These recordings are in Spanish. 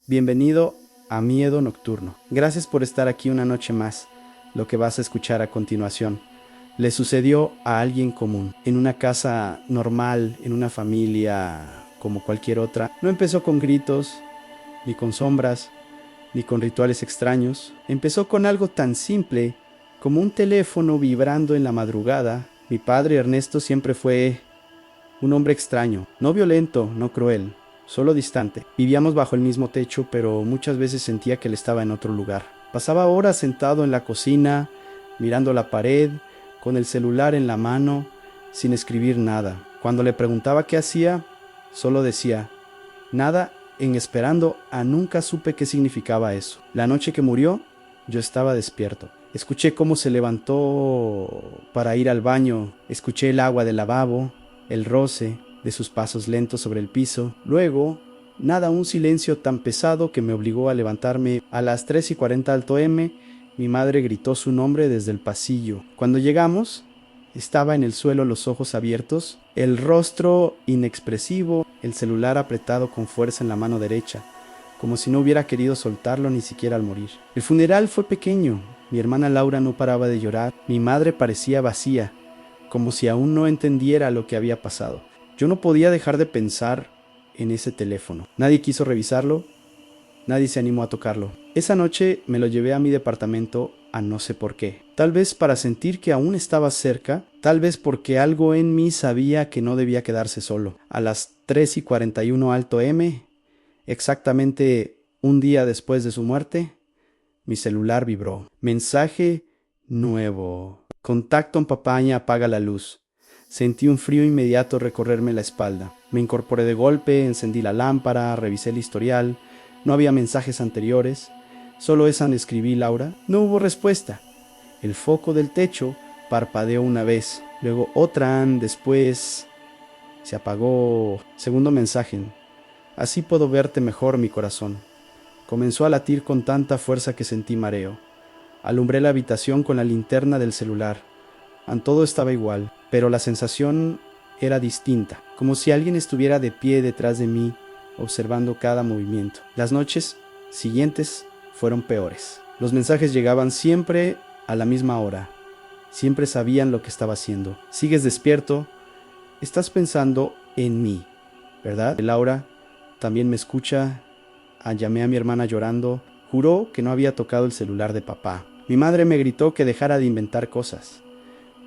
Bienvenido a Miedo Nocturno. Gracias por estar aquí una noche más. Lo que vas a escuchar a continuación le sucedió a alguien común, en una casa normal, en una familia como cualquier otra. No empezó con gritos, ni con sombras, ni con rituales extraños. Empezó con algo tan simple como un teléfono vibrando en la madrugada. Mi padre Ernesto siempre fue un hombre extraño, no violento, no cruel, solo distante. Vivíamos bajo el mismo techo, pero muchas veces sentía que él estaba en otro lugar. Pasaba horas sentado en la cocina, mirando la pared, con el celular en la mano, sin escribir nada. Cuando le preguntaba qué hacía, solo decía, nada, en esperando a nunca supe qué significaba eso. La noche que murió, yo estaba despierto. Escuché cómo se levantó para ir al baño, escuché el agua del lavabo, el roce de sus pasos lentos sobre el piso. Luego, nada, un silencio tan pesado que me obligó a levantarme. A las 3:40 alto M, mi madre gritó su nombre desde el pasillo. Cuando llegamos, estaba en el suelo, los ojos abiertos, el rostro inexpresivo, el celular apretado con fuerza en la mano derecha, como si no hubiera querido soltarlo ni siquiera al morir. El funeral fue pequeño. Mi hermana Laura no paraba de llorar. Mi madre parecía vacía, como si aún no entendiera lo que había pasado. Yo no podía dejar de pensar en ese teléfono. Nadie quiso revisarlo, nadie se animó a tocarlo. Esa noche me lo llevé a mi departamento a no sé por qué. Tal vez para sentir que aún estaba cerca, tal vez porque algo en mí sabía que no debía quedarse solo. A las 3:41 alto M, exactamente un día después de su muerte, mi celular vibró. Mensaje nuevo. Contacto en Papaña, apaga la luz. Sentí un frío inmediato recorrerme la espalda. Me incorporé de golpe, encendí la lámpara, revisé el historial. No había mensajes anteriores. Solo esa escribí, Laura. No hubo respuesta. El foco del techo parpadeó una vez, luego otra, después se apagó. Segundo mensaje. Así puedo verte mejor, mi corazón. Comenzó a latir con tanta fuerza que sentí mareo. Alumbré la habitación con la linterna del celular. Todo estaba igual, pero la sensación era distinta, como si alguien estuviera de pie detrás de mí, observando cada movimiento. Las noches siguientes fueron peores. Los mensajes llegaban siempre a la misma hora. Siempre sabían lo que estaba haciendo. Sigues despierto, estás pensando en mí, ¿verdad? Laura también me escucha. Llamé a mi hermana llorando. Juró que no había tocado el celular de papá. Mi madre me gritó que dejara de inventar cosas,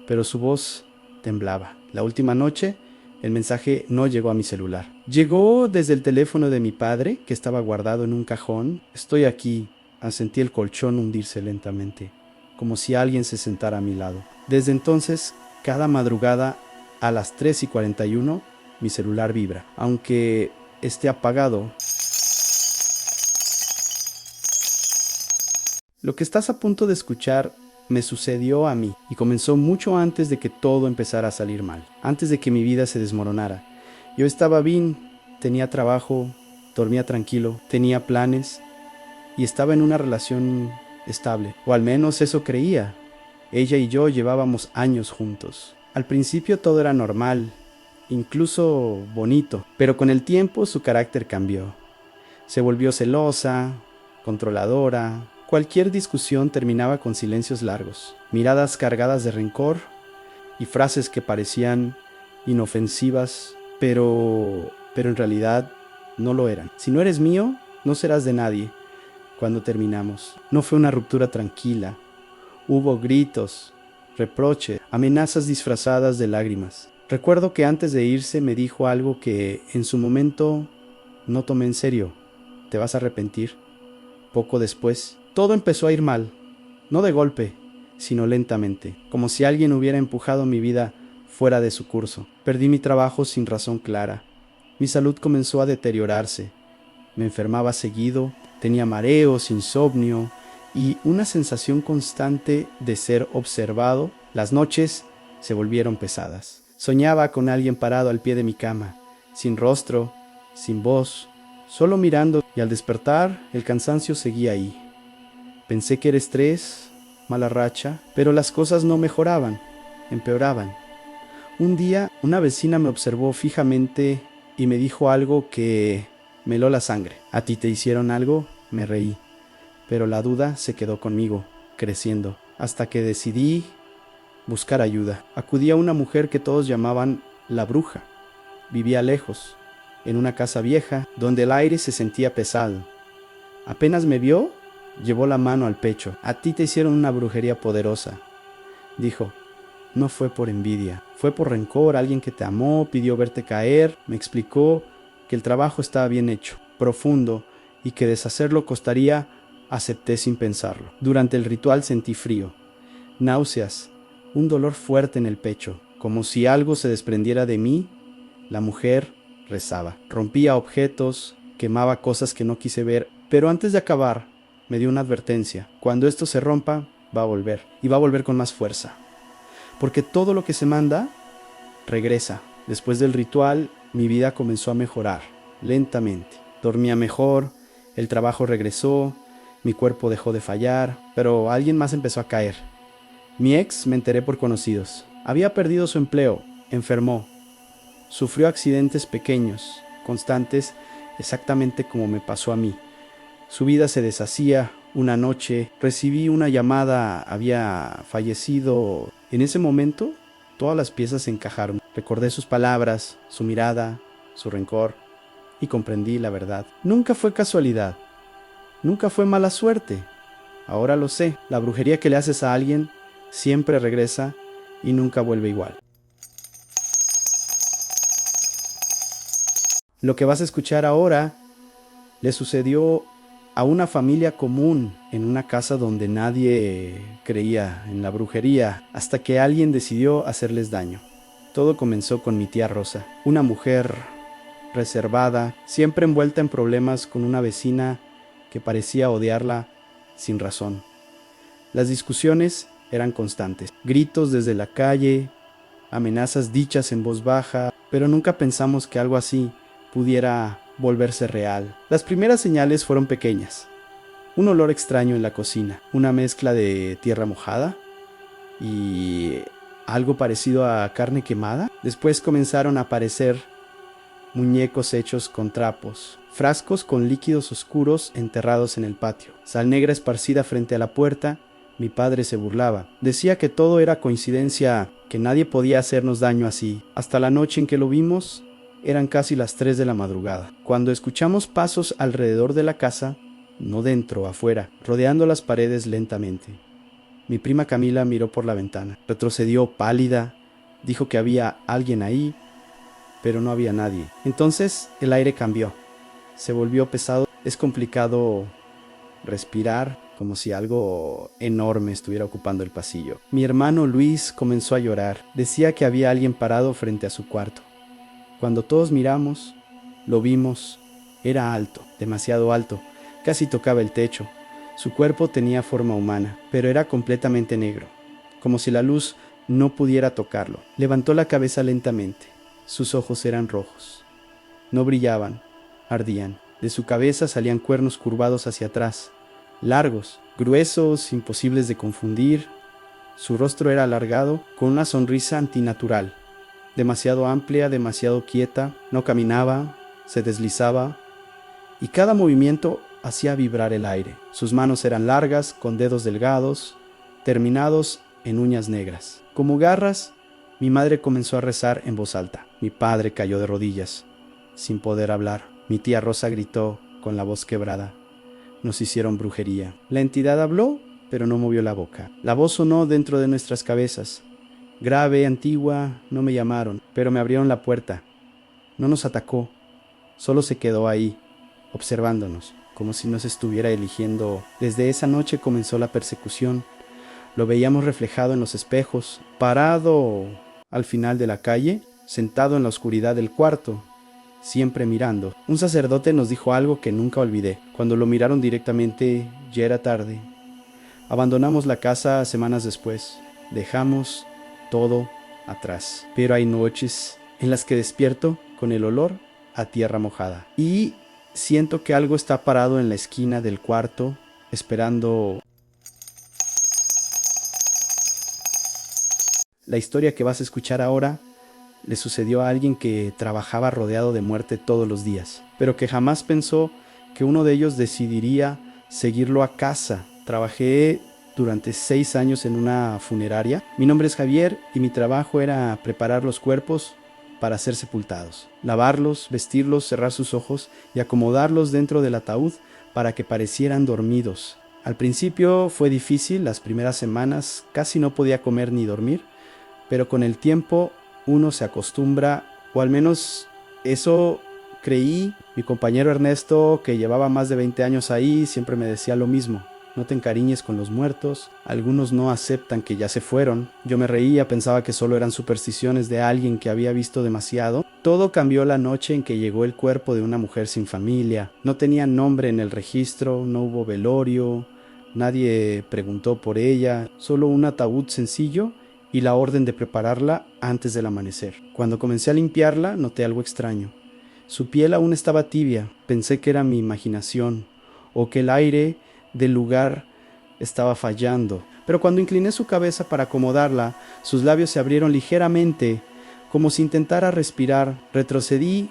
pero su voz temblaba. La última noche, el mensaje no llegó a mi celular. Llegó desde el teléfono de mi padre, que estaba guardado en un cajón. Estoy aquí. Sentí el colchón hundirse lentamente, como si alguien se sentara a mi lado. Desde entonces, cada madrugada a las 3:41, mi celular vibra. Aunque esté apagado, lo que estás a punto de escuchar me sucedió a mí y comenzó mucho antes de que todo empezara a salir mal, antes de que mi vida se desmoronara. Yo estaba bien, tenía trabajo, dormía tranquilo, tenía planes y estaba en una relación estable, o al menos eso creía. Ella y yo llevábamos años juntos. Al principio todo era normal, incluso bonito, pero con el tiempo su carácter cambió. Se volvió celosa, controladora. Cualquier discusión terminaba con silencios largos, miradas cargadas de rencor y frases que parecían inofensivas, pero en realidad no lo eran. Si no eres mío, no serás de nadie. Cuando terminamos, no fue una ruptura tranquila. Hubo gritos, reproches, amenazas disfrazadas de lágrimas. Recuerdo que antes de irse me dijo algo que en su momento no tomé en serio. Te vas a arrepentir. Poco después, todo empezó a ir mal, no de golpe, sino lentamente, como si alguien hubiera empujado mi vida fuera de su curso. Perdí mi trabajo sin razón clara. Mi salud comenzó a deteriorarse. Me enfermaba seguido, tenía mareos, insomnio y una sensación constante de ser observado. Las noches se volvieron pesadas. Soñaba con alguien parado al pie de mi cama, sin rostro, sin voz, solo mirando, y al despertar el cansancio seguía ahí. Pensé que era estrés, mala racha, pero las cosas no mejoraban, empeoraban. Un día una vecina me observó fijamente y me dijo algo que Me heló la sangre. ¿A ti te hicieron algo? Me reí. Pero la duda se quedó conmigo, creciendo, hasta que decidí buscar ayuda. Acudí a una mujer que todos llamaban la bruja. Vivía lejos, en una casa vieja, donde el aire se sentía pesado. Apenas me vio, llevó la mano al pecho. A ti te hicieron una brujería poderosa, dijo. No fue por envidia, fue por rencor. Alguien que te amó, pidió verte caer, me explicó que el trabajo estaba bien hecho, profundo, y que deshacerlo costaría. Acepté sin pensarlo. Durante el ritual sentí frío, náuseas, un dolor fuerte en el pecho, como si algo se desprendiera de mí. La mujer rezaba, rompía objetos, quemaba cosas que no quise ver, pero antes de acabar me dio una advertencia. Cuando esto se rompa, va a volver, y va a volver con más fuerza, porque todo lo que se manda regresa. Después del ritual, mi vida comenzó a mejorar, lentamente. Dormía mejor, el trabajo regresó, mi cuerpo dejó de fallar, pero alguien más empezó a caer. Mi ex, me enteré por conocidos. Había perdido su empleo, enfermó, sufrió accidentes pequeños, constantes, exactamente como me pasó a mí. Su vida se deshacía. Una noche recibí una llamada, había fallecido. En ese momento, todas las piezas se encajaron. Recordé sus palabras, su mirada, su rencor, y comprendí la verdad. Nunca fue casualidad, nunca fue mala suerte. Ahora lo sé, la brujería que le haces a alguien siempre regresa y nunca vuelve igual. Lo que vas a escuchar ahora le sucedió a una familia común en una casa donde nadie creía en la brujería, hasta que alguien decidió hacerles daño. Todo comenzó con mi tía Rosa, una mujer reservada, siempre envuelta en problemas con una vecina que parecía odiarla sin razón. Las discusiones eran constantes, gritos desde la calle, amenazas dichas en voz baja, pero nunca pensamos que algo así pudiera volverse real. Las primeras señales fueron pequeñas. Un olor extraño en la cocina, una mezcla de tierra mojada y algo parecido a carne quemada. Después comenzaron a aparecer muñecos hechos con trapos, frascos con líquidos oscuros enterrados en el patio, sal negra esparcida frente a la puerta. Mi padre se burlaba. Decía que todo era coincidencia, que nadie podía hacernos daño así. Hasta la noche en que lo vimos, eran casi las 3 de la madrugada, cuando escuchamos pasos alrededor de la casa, no dentro, afuera, rodeando las paredes lentamente. Mi prima Camila miró por la ventana, retrocedió pálida, dijo que había alguien ahí, pero no había nadie. Entonces el aire cambió, se volvió pesado. Es complicado respirar, como si algo enorme estuviera ocupando el pasillo. Mi hermano Luis comenzó a llorar, decía que había alguien parado frente a su cuarto. Cuando todos miramos, lo vimos. Era alto, demasiado alto, casi tocaba el techo. Su cuerpo tenía forma humana, pero era completamente negro, como si la luz no pudiera tocarlo. Levantó la cabeza lentamente. Sus ojos eran rojos. No brillaban, ardían. De su cabeza salían cuernos curvados hacia atrás, largos, gruesos, imposibles de confundir. Su rostro era alargado, con una sonrisa antinatural. Demasiado amplia, demasiado quieta, no caminaba, se deslizaba, y cada movimiento hacía vibrar el aire. Sus manos eran largas, con dedos delgados, terminados en uñas negras. Como garras, mi madre comenzó a rezar en voz alta. Mi padre cayó de rodillas, sin poder hablar. Mi tía Rosa gritó con la voz quebrada. Nos hicieron brujería. La entidad habló, pero no movió la boca. La voz sonó dentro de nuestras cabezas. Grave, antigua, no me llamaron, pero me abrieron la puerta. No nos atacó, solo se quedó ahí, observándonos, como si nos estuviera eligiendo. Desde esa noche comenzó la persecución. Lo veíamos reflejado en los espejos, parado al final de la calle, sentado en la oscuridad del cuarto, siempre mirando. Un sacerdote nos dijo algo que nunca olvidé. Cuando lo miraron directamente, ya era tarde. Abandonamos la casa semanas después. Dejamos todo atrás. Pero hay noches en las que despierto con el olor a tierra mojada y siento que algo está parado en la esquina del cuarto esperando. La historia que vas a escuchar ahora le sucedió a alguien que trabajaba rodeado de muerte todos los días, pero que jamás pensó que uno de ellos decidiría seguirlo a casa. Trabajé durante 6 años en una funeraria. Mi nombre es Javier y mi trabajo era preparar los cuerpos para ser sepultados, lavarlos, vestirlos, cerrar sus ojos y acomodarlos dentro del ataúd para que parecieran dormidos. Al principio fue difícil, las primeras semanas casi no podía comer ni dormir, pero con el tiempo uno se acostumbra, o al menos eso creí. Mi compañero Ernesto, que llevaba más de 20 años ahí, siempre me decía lo mismo: no te encariñes con los muertos, algunos no aceptan que ya se fueron. Yo me reía, pensaba que solo eran supersticiones de alguien que había visto demasiado. Todo cambió la noche en que llegó el cuerpo de una mujer sin familia. No tenía nombre en el registro, no hubo velorio, nadie preguntó por ella, solo un ataúd sencillo y la orden de prepararla antes del amanecer. Cuando comencé a limpiarla, noté algo extraño. Su piel aún estaba tibia. Pensé que era mi imaginación o que el aire del lugar estaba fallando. Pero cuando incliné su cabeza para acomodarla, sus labios se abrieron ligeramente, como si intentara respirar. Retrocedí,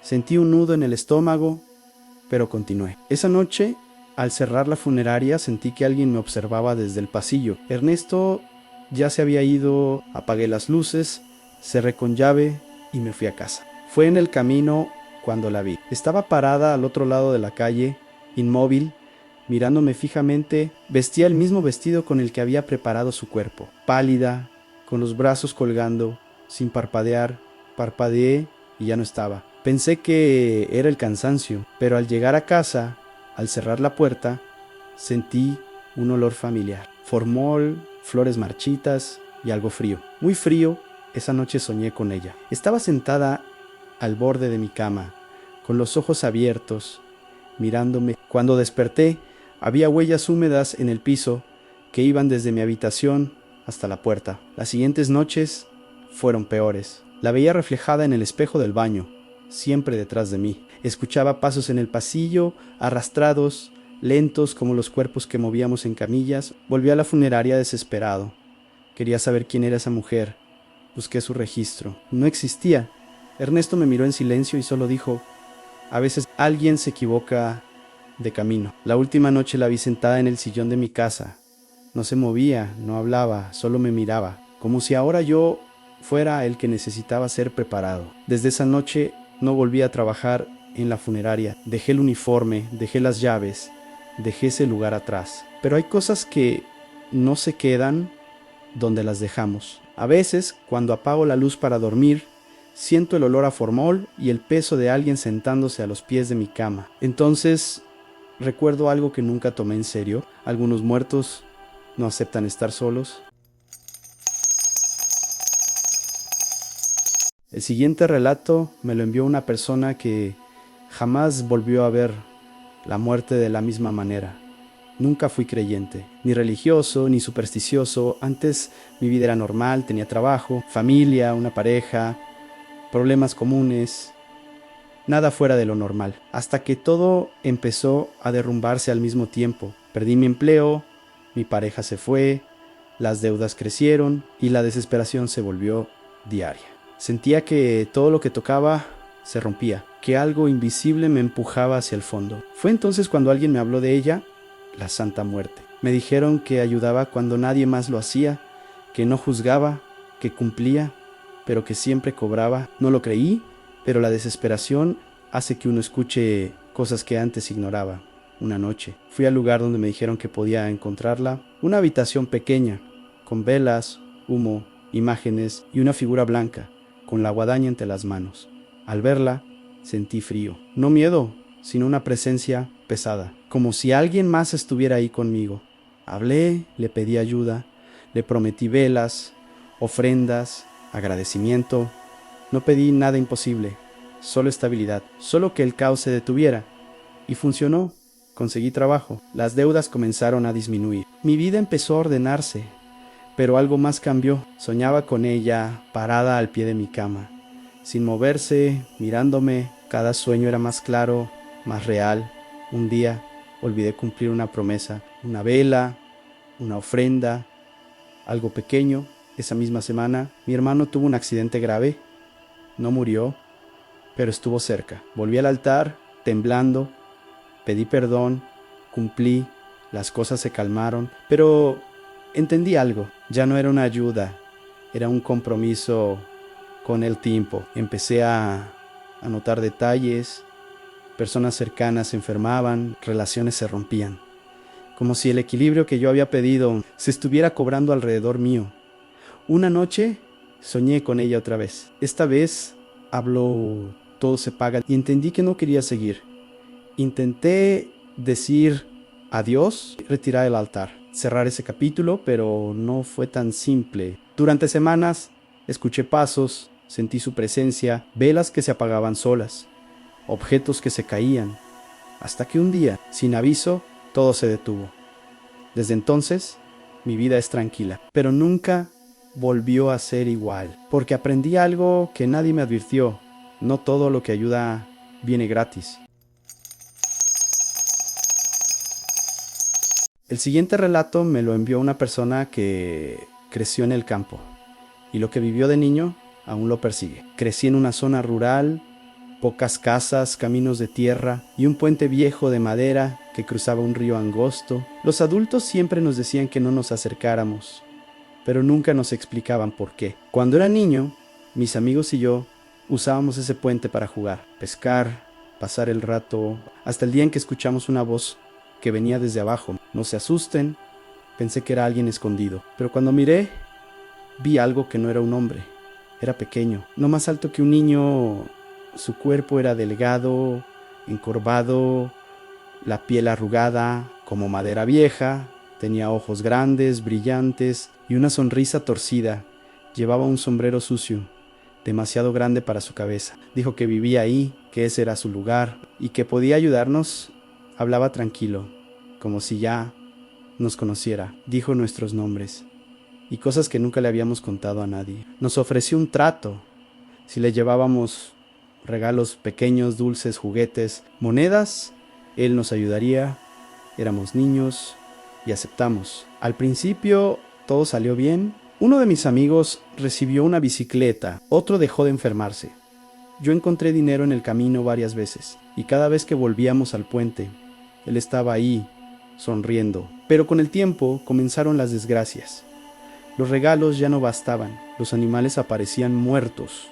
sentí un nudo en el estómago, pero continué. Esa noche, al cerrar la funeraria, sentí que alguien me observaba desde el pasillo. Ernesto ya se había ido, apagué las luces, cerré con llave y me fui a casa. Fue en el camino cuando la vi. Estaba parada al otro lado de la calle, inmóvil, mirándome fijamente. Vestía el mismo vestido con el que había preparado su cuerpo. Pálida, con los brazos colgando, sin parpadear. Parpadeé y ya no estaba. Pensé que era el cansancio, pero al llegar a casa, al cerrar la puerta, sentí un olor familiar. Formol, flores marchitas y algo frío. Muy frío. Esa noche soñé con ella. Estaba sentada al borde de mi cama, con los ojos abiertos, mirándome. Cuando desperté, había huellas húmedas en el piso que iban desde mi habitación hasta la puerta. Las siguientes noches fueron peores. La veía reflejada en el espejo del baño, siempre detrás de mí. Escuchaba pasos en el pasillo, arrastrados, lentos como los cuerpos que movíamos en camillas. Volví a la funeraria desesperado. Quería saber quién era esa mujer. Busqué su registro. No existía. Ernesto me miró en silencio y solo dijo: a veces alguien se equivoca de camino. La última noche la vi sentada en el sillón de mi casa. No se movía, no hablaba, solo me miraba, como si ahora yo fuera el que necesitaba ser preparado. Desde esa noche no volví a trabajar en la funeraria. Dejé el uniforme, dejé las llaves, dejé ese lugar atrás. Pero hay cosas que no se quedan donde las dejamos. A veces, cuando apago la luz para dormir, siento el olor a formol y el peso de alguien sentándose a los pies de mi cama. Entonces, recuerdo algo que nunca tomé en serio. Algunos muertos no aceptan estar solos. El siguiente relato me lo envió una persona que jamás volvió a ver la muerte de la misma manera. Nunca fui creyente, ni religioso, ni supersticioso. Antes mi vida era normal, tenía trabajo, familia, una pareja, problemas comunes, nada fuera de lo normal. Hasta que todo empezó a derrumbarse al mismo tiempo. Perdí mi empleo, mi pareja se fue, las deudas crecieron y la desesperación se volvió diaria. Sentía que todo lo que tocaba se rompía, que algo invisible me empujaba hacia el fondo. Fue entonces cuando alguien me habló de ella, la Santa Muerte. Me dijeron que ayudaba cuando nadie más lo hacía, que no juzgaba, que cumplía, pero que siempre cobraba. No lo creí, pero la desesperación hace que uno escuche cosas que antes ignoraba. Una noche fui al lugar donde me dijeron que podía encontrarla, una habitación pequeña, con velas, humo, imágenes y una figura blanca, con la guadaña entre las manos. Al verla, sentí frío. No miedo, sino una presencia pesada, como si alguien más estuviera ahí conmigo. Hablé, le pedí ayuda, le prometí velas, ofrendas, agradecimiento. No pedí nada imposible, solo estabilidad, solo que el caos se detuviera. Y funcionó. Conseguí trabajo. Las deudas comenzaron a disminuir. Mi vida empezó a ordenarse, pero algo más cambió. Soñaba con ella, parada al pie de mi cama, sin moverse, mirándome. Cada sueño era más claro, más real. Un día olvidé cumplir una promesa, una vela, una ofrenda, algo pequeño. Esa misma semana, mi hermano tuvo un accidente grave No murió, pero estuvo cerca. Volví al altar, temblando, pedí perdón, cumplí, las cosas se calmaron, pero entendí algo. Ya no era una ayuda, era un compromiso con el tiempo. Empecé a notar detalles, personas cercanas se enfermaban, relaciones se rompían, como si el equilibrio que yo había pedido se estuviera cobrando alrededor mío. Una noche soñé con ella otra vez. Esta vez habló, todo se paga, y entendí que no quería seguir. Intenté decir adiós, retirar el altar, cerrar ese capítulo, pero no fue tan simple. Durante semanas escuché pasos, sentí su presencia, velas que se apagaban solas, objetos que se caían, hasta que un día, sin aviso, todo se detuvo. Desde entonces, mi vida es tranquila, pero nunca volvió a ser igual, porque aprendí algo que nadie me advirtió. No todo lo que ayuda viene gratis. El siguiente relato me lo envió una persona que creció en el campo, y lo que vivió de niño aún lo persigue. Crecí en una zona rural, pocas casas, caminos de tierra y un puente viejo de madera que cruzaba un río angosto. Los adultos siempre nos decían que no nos acercáramos, pero nunca nos explicaban por qué. Cuando era niño, mis amigos y yo usábamos ese puente para jugar, pescar, pasar el rato, hasta el día en que escuchamos una voz que venía desde abajo. No se asusten, pensé que era alguien escondido, pero cuando miré, vi algo que no era un hombre. Era pequeño, no más alto que un niño. Su cuerpo era delgado, encorvado, la piel arrugada como madera vieja, tenía ojos grandes, brillantes y una sonrisa torcida. Llevaba un sombrero sucio, demasiado grande para su cabeza. Dijo que vivía ahí, que ese era su lugar y que podía ayudarnos. Hablaba tranquilo, como si ya nos conociera. Dijo nuestros nombres y cosas que nunca le habíamos contado a nadie. Nos ofreció un trato si le llevábamos regalos pequeños, dulces, juguetes, monedas. Él nos ayudaría. Éramos niños y aceptamos. Al principio todo salió bien. Uno de mis amigos recibió una bicicleta, otro dejó de enfermarse. Yo encontré dinero en el camino varias veces y cada vez que volvíamos al puente, él estaba ahí, sonriendo. Pero con el tiempo comenzaron las desgracias. Los regalos ya no bastaban, los animales aparecían muertos.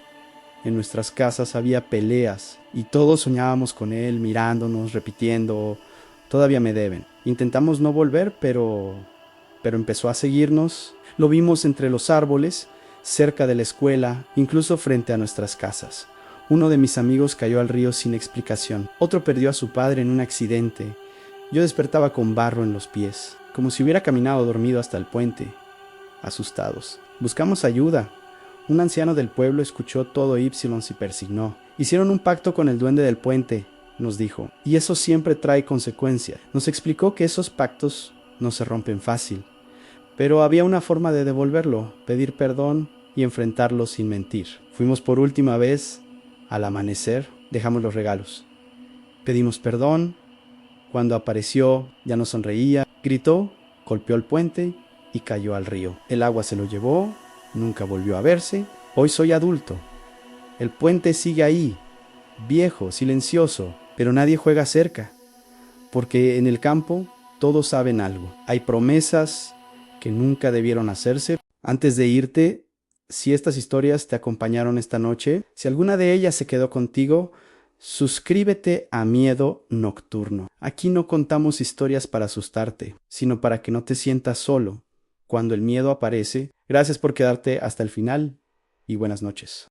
En nuestras casas había peleas y todos soñábamos con él, mirándonos, repitiendo, todavía me deben. Intentamos no volver, pero empezó a seguirnos. Lo vimos entre los árboles, cerca de la escuela, incluso frente a nuestras casas. Uno de mis amigos cayó al río sin explicación. Otro perdió a su padre en un accidente. Yo despertaba con barro en los pies, como si hubiera caminado dormido hasta el puente. Asustados, buscamos ayuda. Un anciano del pueblo escuchó todo Ypsilon y persignó. Hicieron un pacto con el duende del puente, nos dijo, y eso siempre trae consecuencias. Nos explicó que esos pactos no se rompen fácil, pero había una forma de devolverlo, pedir perdón y enfrentarlo sin mentir. Fuimos por última vez, al amanecer, dejamos los regalos. Pedimos perdón. Cuando apareció, ya no sonreía, gritó, golpeó el puente y cayó al río. El agua se lo llevó. Nunca volvió a verse. Hoy soy adulto. El puente sigue ahí, viejo, silencioso, pero nadie juega cerca, porque en el campo todos saben algo. Hay promesas que nunca debieron hacerse. Antes de irte, si estas historias te acompañaron esta noche, si alguna de ellas se quedó contigo, suscríbete a Miedo Nocturno. Aquí no contamos historias para asustarte, sino para que no te sientas solo cuando el miedo aparece. Gracias por quedarte hasta el final y buenas noches.